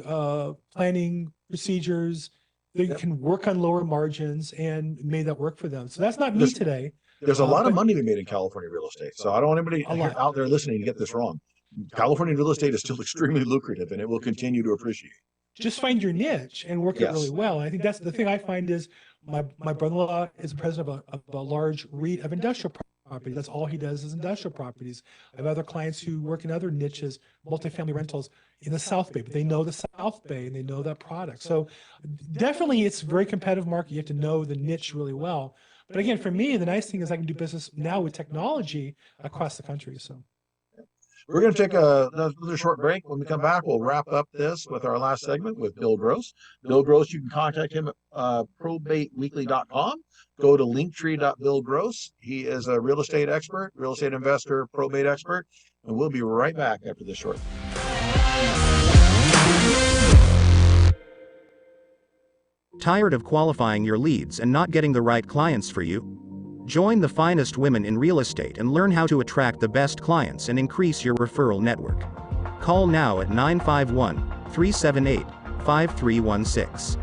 planning procedures. They can work on lower margins and made that work for them. So that's not me today. There's a lot of money to be made in California real estate. So I don't want anybody out there listening to get this wrong. California real estate is still extremely lucrative, and it will continue to appreciate. Just find your niche and work it really well. And I think that's the thing I find is my brother-in-law is the president of a large REIT of industrial property. That's all he does is industrial properties. I have other clients who work in other niches, multifamily rentals in the South Bay, but they know the South Bay and they know that product. So definitely it's a very competitive market. You have to know the niche really well. But again, for me, the nice thing is I can do business now with technology across the country. So we're going to take another short break. When we come back, we'll wrap up this with our last segment with Bill Gross. Bill Gross, you can contact him at probateweekly.com. Go to linktree.billgross. He is a real estate expert, real estate investor, probate expert, and we'll be right back after this short. Tired of qualifying your leads and not getting the right clients for you? Join the finest women in real estate and learn how to attract the best clients and increase your referral network. Call now at 951-378-5316.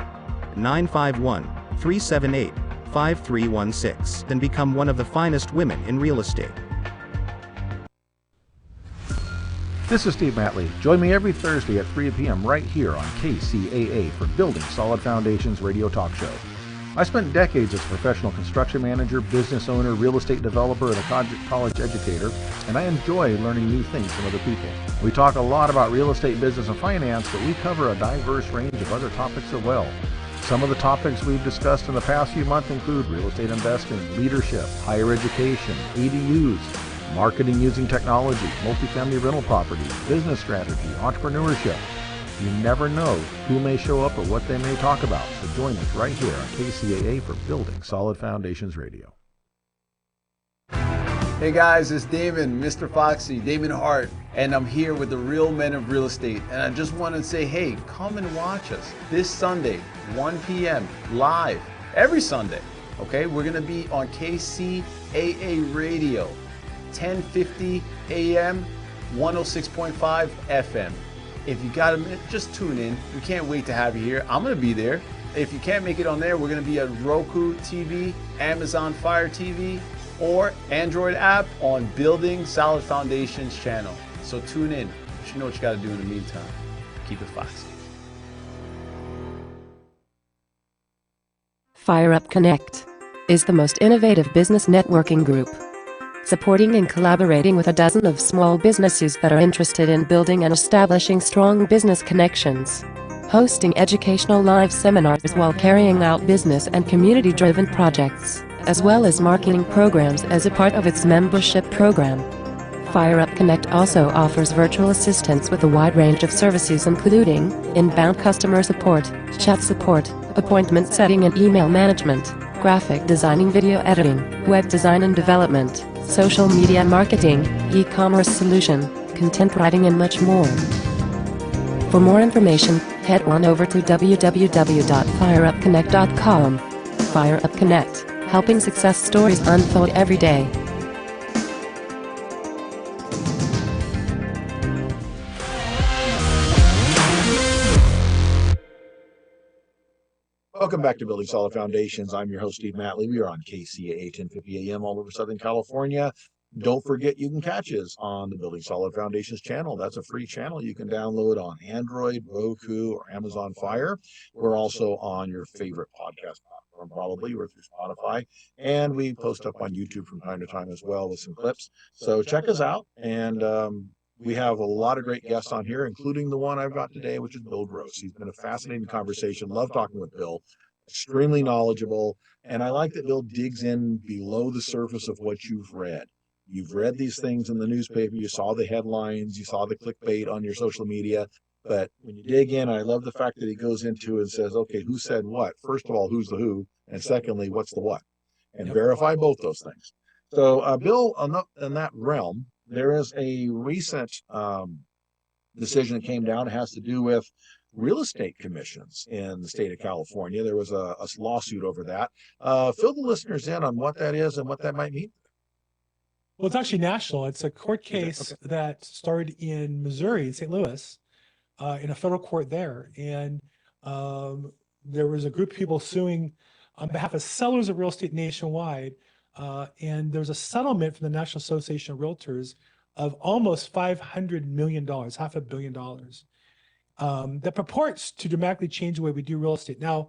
951-378-5316 and become one of the finest women in real estate. This is Steve Matley. Join me every Thursday at 3 p.m. right here on KCAA for Building Solid Foundations radio talk show. I spent decades as a professional construction manager, business owner, real estate developer, and a college educator, and I enjoy learning new things from other people. We talk a lot about real estate, business, and finance, but we cover a diverse range of other topics as well. Some of the topics we've discussed in the past few months include real estate investing, leadership, higher education, ADUs, marketing using technology, multifamily rental properties, business strategy, entrepreneurship. You never know who may show up or what they may talk about, so join us right here on KCAA for Building Solid Foundations Radio. Hey guys, it's Damon, Mr. Foxy, Damon Hart, and I'm here with the real men of real estate. And I just want to say, hey, come and watch us this Sunday, 1 p.m. live, every Sunday. Okay, we're going to be on KCAA Radio, 1050 AM, 106.5 FM. If you got a minute, just tune in. We can't wait to have you here. I'm going to be there. If you can't make it on there, we're going to be at Roku TV, Amazon Fire TV, or Android app on Building Solid Foundations channel. So tune in. You know what you got to do in the meantime. Keep it foxy. Fire Up Connect is the most innovative business networking group, supporting and collaborating with a dozen of small businesses that are interested in building and establishing strong business connections, hosting educational live seminars while carrying out business and community-driven projects, as well as marketing programs as a part of its membership program. Fire Up Connect also offers virtual assistance with a wide range of services including inbound customer support, chat support, appointment setting and email management, graphic designing, video editing, web design and development, social media marketing, e-commerce solution, content writing and much more. For more information, head on over to www.fireupconnect.com. Fire Up Connect, helping success stories unfold every day. Welcome back to Building Solid Foundations. I'm your host, Steve Matley. We are on KCAA 1050 AM all over Southern California. Don't forget you can catch us on the Building Solid Foundations channel. That's a free channel you can download on Android, Roku, or Amazon Fire. We're also on your favorite podcast platform, probably, or through Spotify. And we post up on YouTube from time to time as well with some clips. So check us out. And we have a lot of great guests on here, including the one I've got today, which is Bill Gross. He's been a fascinating conversation. Love talking with Bill. Extremely knowledgeable. And I like that Bill digs in below the surface of what you've read. You've read these things in the newspaper. You saw the headlines. You saw the clickbait on your social media. But when you dig in, I love the fact that he goes into and says, okay, who said what? First of all, who's the who? And secondly, what's the what? And verify both those things. So, Bill, in that realm, there is a recent decision that came down. It has to do with real estate commissions in the state of California. There was a lawsuit over that. Fill the listeners in on what that is and what that might mean. Well, it's actually national. It's a court case that started in Missouri, in St. Louis, in a federal court there. And there was a group of people suing on behalf of sellers of real estate nationwide. And there's a settlement from the National Association of Realtors of almost $500 million, $500 million, that purports to dramatically change the way we do real estate. Now,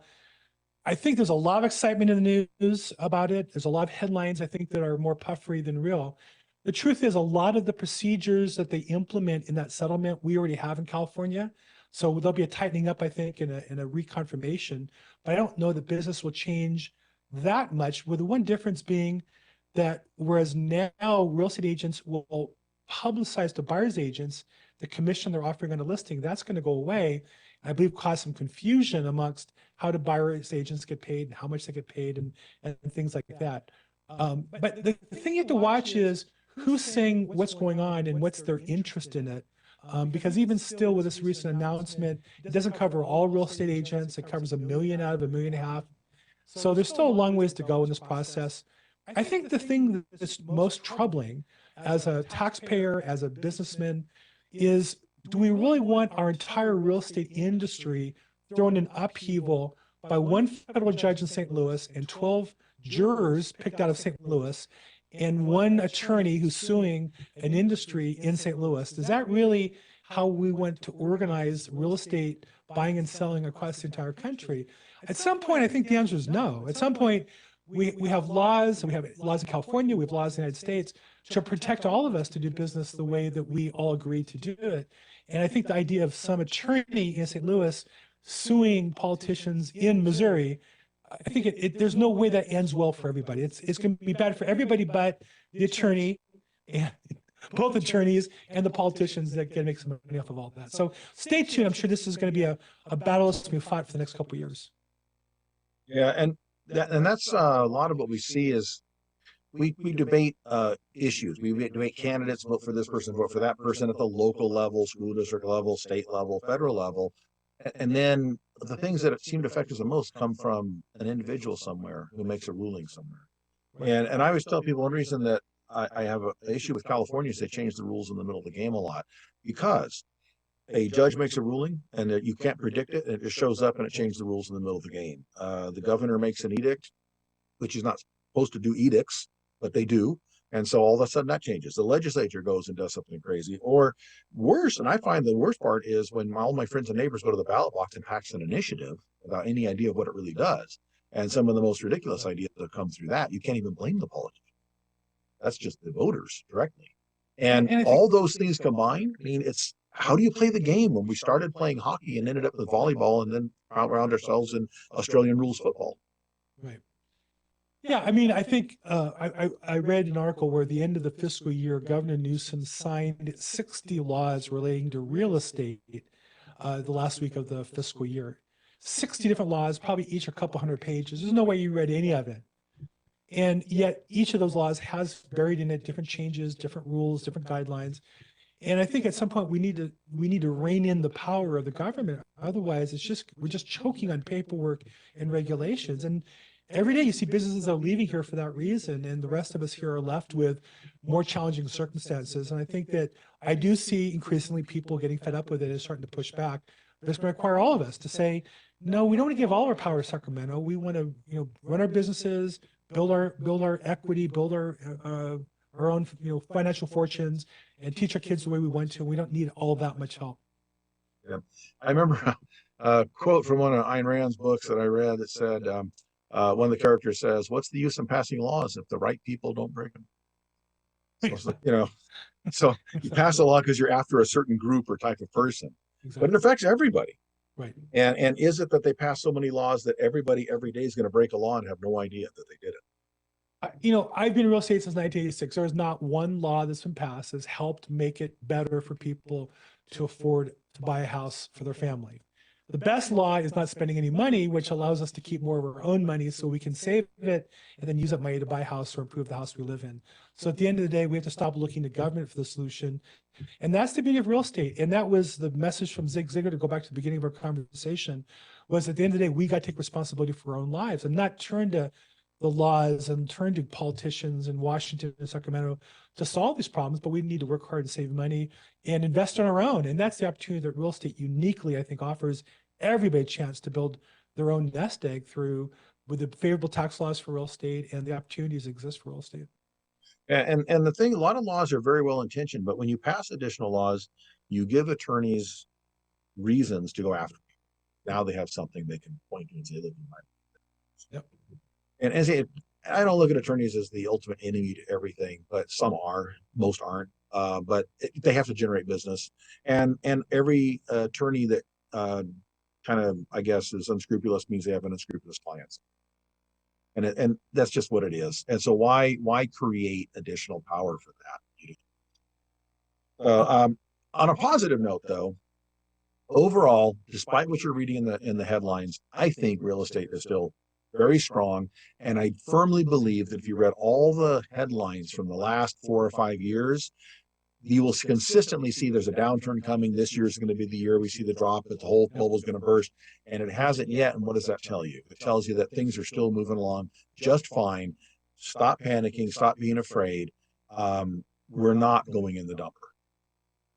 I think there's a lot of excitement in the news about it. There's a lot of headlines, I think, that are more puffery than real. The truth is, a lot of the procedures that they implement in that settlement, we already have in California. So there'll be a tightening up, I think, and a reconfirmation. But I don't know that business will change that much, with the one difference being that whereas now real estate agents will publicize to buyer's agents the commission they're offering on a listing, that's going to go away. I believe cause some confusion amongst how do buyer's agents get paid and how much they get paid and things like that. But the thing you have to watch is who's saying what's going on and what's their interest in it. Because even still with this recent announcement, it doesn't cover all real estate agents. It covers 1 million out of 1.5 million. So there's still a long ways to go in this process. I think the thing that's most troubling as a taxpayer, as a businessman, is do we really want our entire real estate industry thrown in upheaval by one federal judge in St. Louis and 12 jurors picked out of St. Louis and one attorney who's suing an industry in St. Louis? Is that really how we want to organize real estate buying and selling across the entire country? At some point, I think the answer is no. At some point, we have laws, and we have laws in California, we have laws in the United States to protect all of us to do business the way that we all agree to do it. And I think the idea of some attorney in St. Louis suing politicians in Missouri, I think there's no way that ends well for everybody. It's going to be bad for everybody but the attorney, and both attorneys and the politicians that can make some money off of all that. So stay tuned. I'm sure this is going to be a battle that's going to be fought for the next couple of years. Yeah, and that's a lot of what we see is we debate issues. We debate candidates, vote for this person, vote for that person at the local level, school district level, state level, federal level. And then the things that seem to affect us the most come from an individual somewhere who makes a ruling somewhere. And I always tell people one reason that I have an issue with California is they change the rules in the middle of the game a lot, because a judge makes a ruling and you can't predict it, and it just shows up and it changes the rules in the middle of the game. The governor makes an edict, which is not supposed to do edicts, but they do. And so all of a sudden that changes. The legislature goes and does something crazy. Or worse, and I find the worst part is when all my friends and neighbors go to the ballot box and pass an initiative without any idea of what it really does. And some of the most ridiculous ideas that come through that, you can't even blame the politician. That's just the voters directly. And all those things combined, I mean, it's how do you play the game when we started playing hockey and ended up with volleyball and then around ourselves in Australian rules football? Right. Yeah, I mean, I think I read an article where at the end of the fiscal year, Governor Newsom signed 60 laws relating to real estate the last week of the fiscal year. 60 different laws, probably each a couple hundred pages. There's no way you read any of it. And yet each of those laws has buried in it different changes, different rules, different guidelines. And I think at some point we need to rein in the power of the government. Otherwise, we're just choking on paperwork and regulations. And every day you see businesses that are leaving here for that reason, and the rest of us here are left with more challenging circumstances. And I think that I do see increasingly people getting fed up with it and starting to push back. But it's going to require all of us to say, no, we don't want to give all our power to Sacramento. We want to, run our businesses, build our equity, build our own, financial fortunes, and teach our kids the way we want to. We don't need all that much help. Yeah, I remember a quote from one of Ayn Rand's books that I read that said, One of the characters says, "What's the use in passing laws if the right people don't break them?" So it's like, so you pass a law because you're after a certain group or type of person, but it affects everybody. Right. And is it that they pass so many laws that everybody every day is going to break a law and have no idea that they did it? I've been in real estate since 1986. There is not one law that's been passed that's helped make it better for people to afford to buy a house for their family. The best law is not spending any money, which allows us to keep more of our own money so we can save it and then use that money to buy a house or improve the house we live in. So at the end of the day, we have to stop looking to government for the solution. And that's the beauty of real estate. And that was the message from Zig Ziglar, to go back to the beginning of our conversation, was at the end of the day, we got to take responsibility for our own lives and not turn to the laws and turn to politicians in Washington and Sacramento to solve these problems, but we need to work hard to save money and invest on our own. And that's the opportunity that real estate uniquely, I think, offers everybody a chance to build their own nest egg through, with the favorable tax laws for real estate and the opportunities that exist for real estate. And the thing, a lot of laws are very well intentioned, but when you pass additional laws, you give attorneys reasons to go after you. Now they have something they can point to and say, "Look, Yep. And as I don't look at attorneys as the ultimate enemy to everything, but some are, most aren't. But they have to generate business, and every attorney that kind of, I guess, is unscrupulous means they have an unscrupulous clients, and that's just what it is. And so why create additional power for that? On a positive note, though, overall, despite what you're reading in the headlines, I think real estate is still very strong. And I firmly believe that if you read all the headlines from the last 4 or 5 years, you will consistently see there's a downturn coming. This year is going to be the year we see the drop, but the whole bubble is going to burst. And it hasn't yet. And what does that tell you? It tells you that things are still moving along just fine. Stop panicking. Stop being afraid. We're not going in the dumper.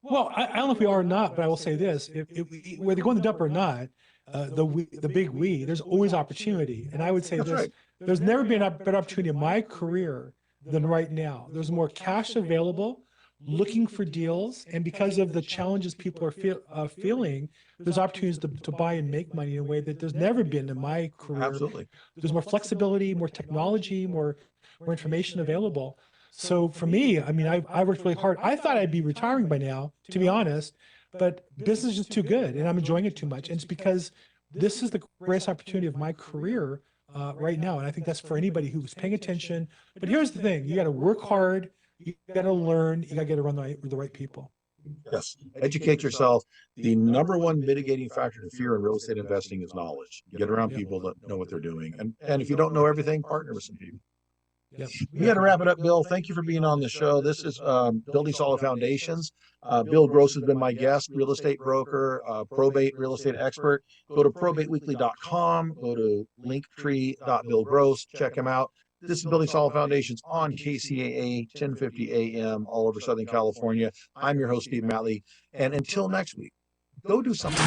Well, I don't know if we are or not, but I will say this: whether they go in the dump or not, the big we, there's always opportunity. And I would say That's this: right. there's never been a better opportunity in my career than right now. There's more cash available, looking for deals, and because of the challenges people are feeling, there's opportunities to buy and make money in a way that there's never been in my career. Absolutely. There's more flexibility, more technology, more information available. So for me, I mean, I worked really hard. I thought I'd be retiring by now, to be honest, but business is just too good and I'm enjoying it too much. And it's because this is the greatest opportunity of my career right now. And I think that's for anybody who's paying attention. But here's the thing: you got to work hard, you got to learn, you got to get around the right people. Yes. Educate yourself. The number one mitigating factor to fear in real estate investing is knowledge. Get around people that know what they're doing. And if you don't know everything, partner with some people. Yep. We got to wrap it up, Bill. Thank you for being on the show. This is Building Solid Foundations. Bill Gross has been my guest, real estate broker, probate real estate expert. Go to probateweekly.com, go to linktree.billgross, check him out. This is Building Solid Foundations on KCAA 1050 AM all over Southern California. I'm your host, Steve Matley. And until next week, go do something.